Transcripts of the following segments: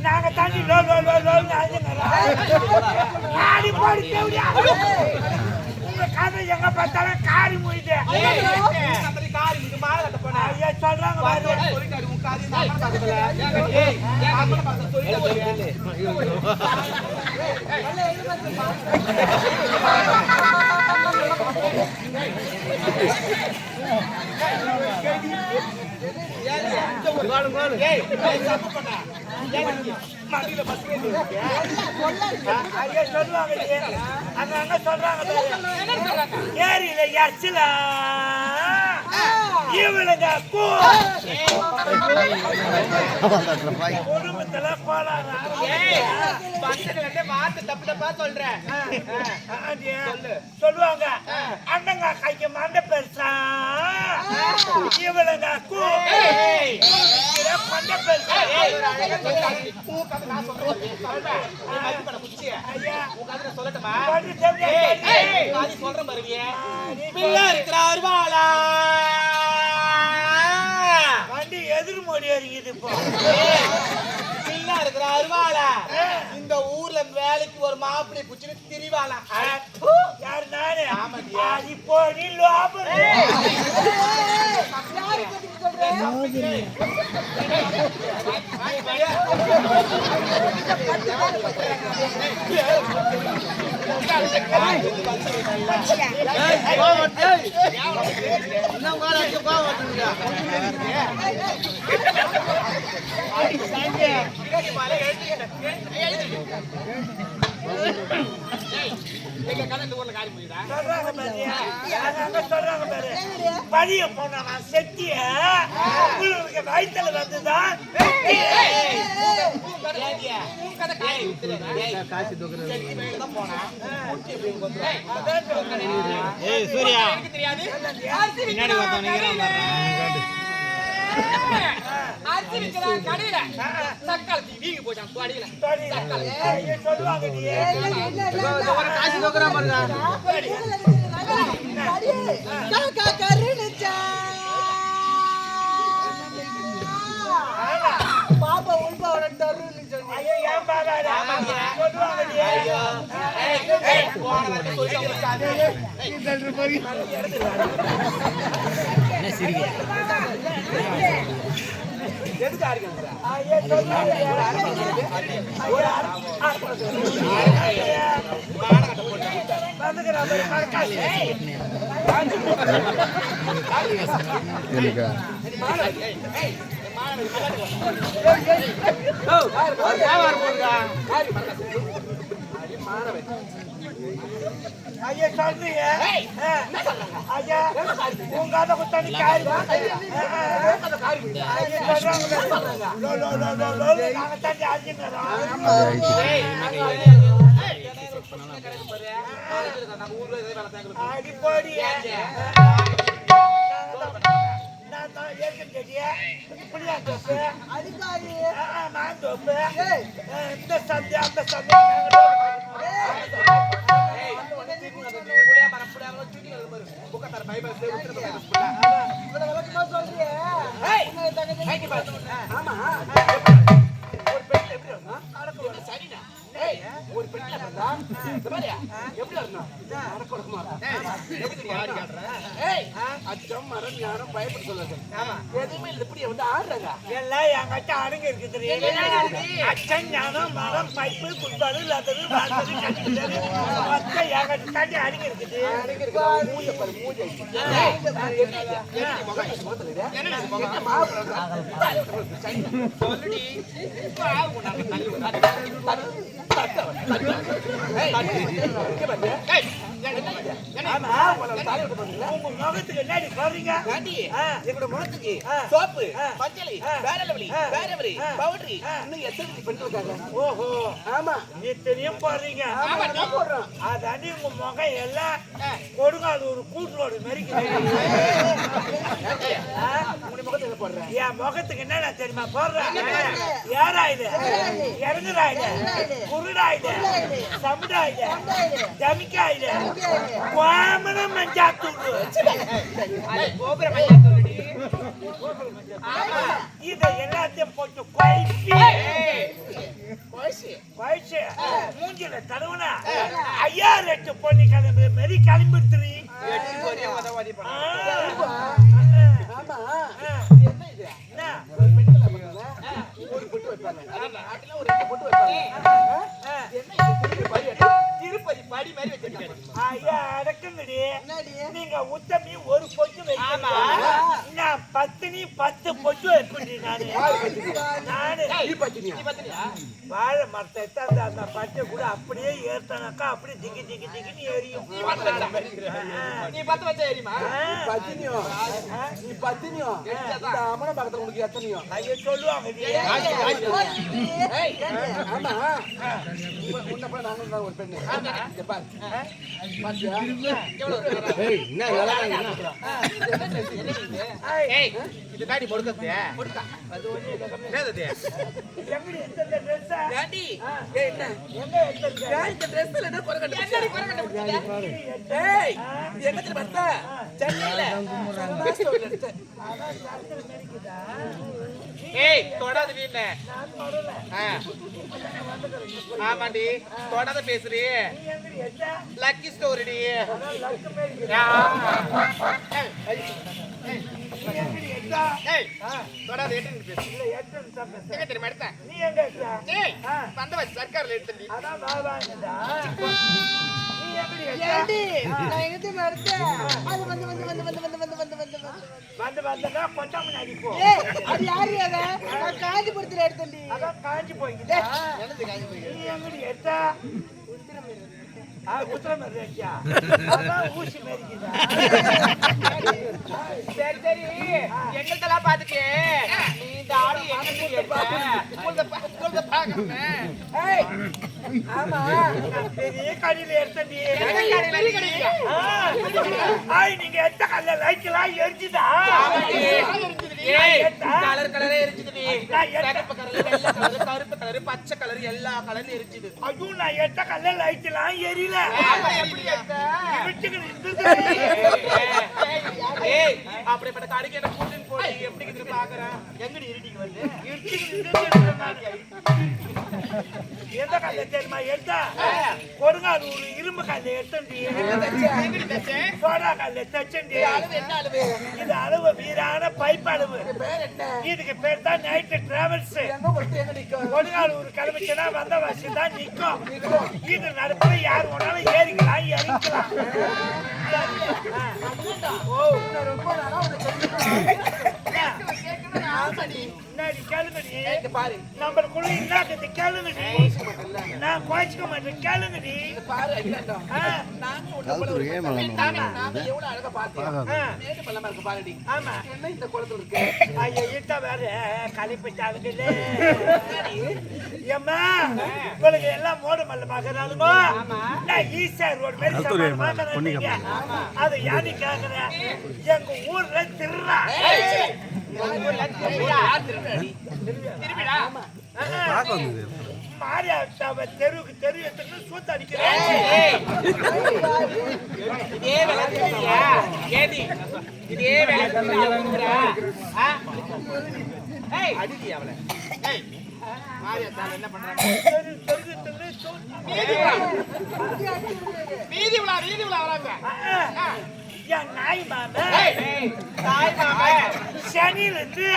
நாங்க தண்ணி உங்க கதை எங்க பார்த்தாலும் காரி முடியுது ஐயா சொல்றாங்க ஏரியில எச்சல இவளுங்க குடும்பத்துல சொல்லுவாங்க அண்ணங்க கைக்கு மண்டை பெருசா இவளுங்க மண்டை பெருசா வண்டி எதிர்மொழி அறியுது இப்போ இருக்கிற அருவாளா இந்த ஊர்ல வேலைக்கு ஒரு மாப்பிள்ளை புடிச்சு திரிவாளா யாரு நானு இப்போ நீ பதிய போன செட்டிய உங்களுக்கு வயிற்றுல வந்துதான் சூர்யா பின்னாடி கடையில தக்காளி வீங்கி போச்சான் தொடியில பாப்பா உள்பாவோட டரு ஐயா சொல்றீங்க ஐயா உங்க அதை குத்தாண்டி காரி நாங்க தாண்டி அடிப்படி இந்த சந்தை அந்த சந்தை ஒரு பெண்ணா அச்சம் மரம் ஞானம் பயப்பட சொல்லுங்க எதுவுமே இப்படி வந்து ஆடுறாங்க எல்லாம் என்கிட்ட அடங்க இருக்கு தெரியும் அச்சம் ஞானம் மரம் பைப்பு குட்பாடு இல்லாதது என்கிட்ட தாண்டி அடங்க இருக்குது முகத்துக்கு என்ன பாருங்க எங்களோட முகத்துக்கு சோப்பு மஞ்சள் வேரலவலி வேரவரி பவுடரி இன்னும் எத்தனை பண்ணிருக்காங்க ஓஹோ ஆமா இத்தனையும் போடுறீங்க போடுறோம் அதாண்டி உங்க முகம் எல்லாம் கொடுங்க அது ஒரு கூட்டோடு மெரிக்கு முகத்துல போடுறேன் என் முகத்துக்கு என்ன தெரியுமா போடுறேன்? ஏறாயில, இறங்குறாயில, குருடாயில, சமுடாயில, ஜமிக்காயில, கோமணம் மஞ்சாத்தூள். இதை எல்லாத்தையும் போட்டு மூஞ்சில தடவுனா ஐயா ரெட்டு பொண்ணு கிளம்பு மாரி கிளம்பிடுத்துறீ. திருப்பதி படி மாதிரி வச்சிருக்காங்க. ஐயா அடக்குங்கடி, நீங்க உத்தமி ஒரு பொட்டு வைக்கணும், நான் 10 பொட்டு வைப்பேன். நானு வாழை மரத்தை எடுத்து அந்த பச்சை கூட அப்படியே ஏற்றானாக்கா அப்படியே திங்கி திங்கி திங்கின்னு எரியும். நீ 10 வச்சா எரியுமா? அம்மன பக்கத்துல உங்களுக்கு எத்தனையோ ஐயோ சொல்லுவாங்க. ஒரு பெண்ணு இது தாடி முடுக்கத்து தொடாது நீ ஆமாண்டி தொடாத பேசுறீ. லக்கி ஸ்டோரிடி தொடாத தெரியுமா எடுத்தேன் வந்த வச்சு சர்க்கார்ல எடுத்து காஞ்சிபுரத்துல எடுத்தேன். காஞ்சி போய்கிட்ட ஊசி மறிக்குதா? சரி சரி எங்கள்தெல்லாம் பாத்துட்டு நீ இந்த ஆடி ஆமா பெரிய கடையில எடுத்தீ. நீங்க எடுத்த கல்ல லைட்லாம் எரிச்சுதா? கலர் கலரே எரிச்சுது. கருப்பு கலர் பச்சை கலர் எல்லா கலரும் எரிச்சுது. அதுவும் நான் எடுத்த கல்ல லைட்லாம் எரியல. அப்படிப்பட்ட கடைக்கு என்ன கூட்டின்னு போய் எப்படி பாக்குறேன்? எங்கடி இருட்டிக்கு வந்து எந்த கல்ல தெரியுமா எடுத்தா? கொடுங்காலூர் இரும்பு கல்ல எடுத்தண்டி, சோடா கல்ல தச்சண்டி. இது அளவு வீரான பைப் அளவு. இதுக்கு பேர் தான் நைட் டிராவல்ஸ். கொடுங்காலூர் கிளம்பிச்சுன்னா வந்த வாசி தான் நிற்கும். இது நடப்புல யார் ஒன்னாலும் ஏறிக்கலாம் இறங்கிக்கலாம். பாரு நம்மளுக்குள்ள இல்லாத கேளுங்கடி. நான் குறைச்சிக்க மாட்டேன் கேளுங்கடி. பாரு எவ்வளவு அழகா பாரு. ஆமா இந்த குளத்துல இருக்கு. ஐயா இட்ட வேற கழிப்பிட்டாளுங்க. ஏம்மா உங்களுக்கு எல்லாம் மோட மல்ல பாக்குறாளுமோ? நான் ஈஸியா ரோடு மாதிரி பாக்குறேன். அது யாரு கேக்குறேன்? எங்க ஊர்ல திருறா மாரியாத்தாவ தெருவுக்கு தெரு எடுத்து சூத்து அடிக்கிறேன். இதே அடிக்கிய அவளை மாரியாத்தாவ என்ன பண்றாங்க? வீதி விழா வராங்க. என் நாய் மாமா சனியில இருந்து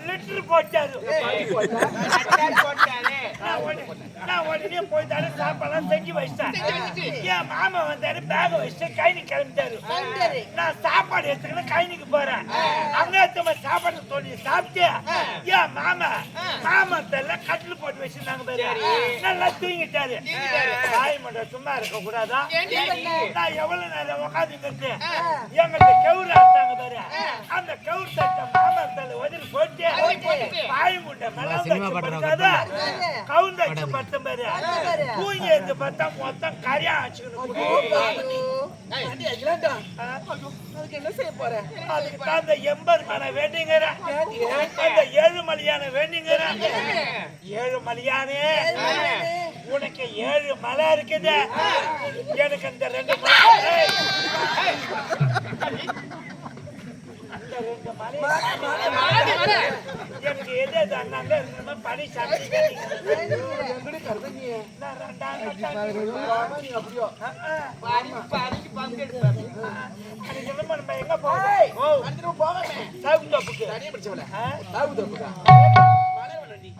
லிட்டர் போட்டாரு. நான் உடனே போயிட்டாரு. சாப்பாடுலாம் செஞ்சு வச்சிட்டேன். என் மாமா வந்தாரு, பேக வச்சுட்டு கைனி கிளம்பிட்டாரு. நான் சாப்பாடு எடுத்துக்கிட்டு கைனிக்கு போறேன். அங்க சாப்பாடு தோண்டி சாப்பிட்டு என் மாமா தெரியல கட்டில் போட்டு வச்சிருந்தாங்க பாரு. நல்லா தூங்கிட்டாரு. தாய் மட்டும் சும்மா இருக்க கூடாதா? நான் எவ்வளவு நேரம் உட்காந்துக்கிட்டு எங்களுக்கு கவுரு ஆட்டாங்க பாரு. அந்த கவுரு தட்ட மாமா தலை உதறி போட்டு பாய் முட்டை மலர்ந்தாச்சு கவுந்தாச்சு பட்டம் பாரு. தூங்கி எடுத்து பார்த்தா மொத்தம் கரையா ஆச்சுக்கணும். ஏண்டா அதுக்கு என்ன செய்ய போற? அதுக்கு தான் அந்த எம்பெருமான வேண்டிங்கிறேன். அந்த ஏழுமலையான வேண்டிங்கிறேன். ஏழுமலையானே, உனக்கு 7 மலை இருக்குது, எனக்கு அந்த 2 மலை. அந்த 2 மலை எனக்கு எது எது அண்ணாங்க இருக்கணுமோ பனி சாப்பிட்டு எங்கடி கருதங்க? நான் 2 நீ அப்படியோ எங்க போவோம்? போவேன் சாகு தோப்புக்கு தனியா படிச்சவள ஆ? சாவுதப்புக்கா மலர் வண்டி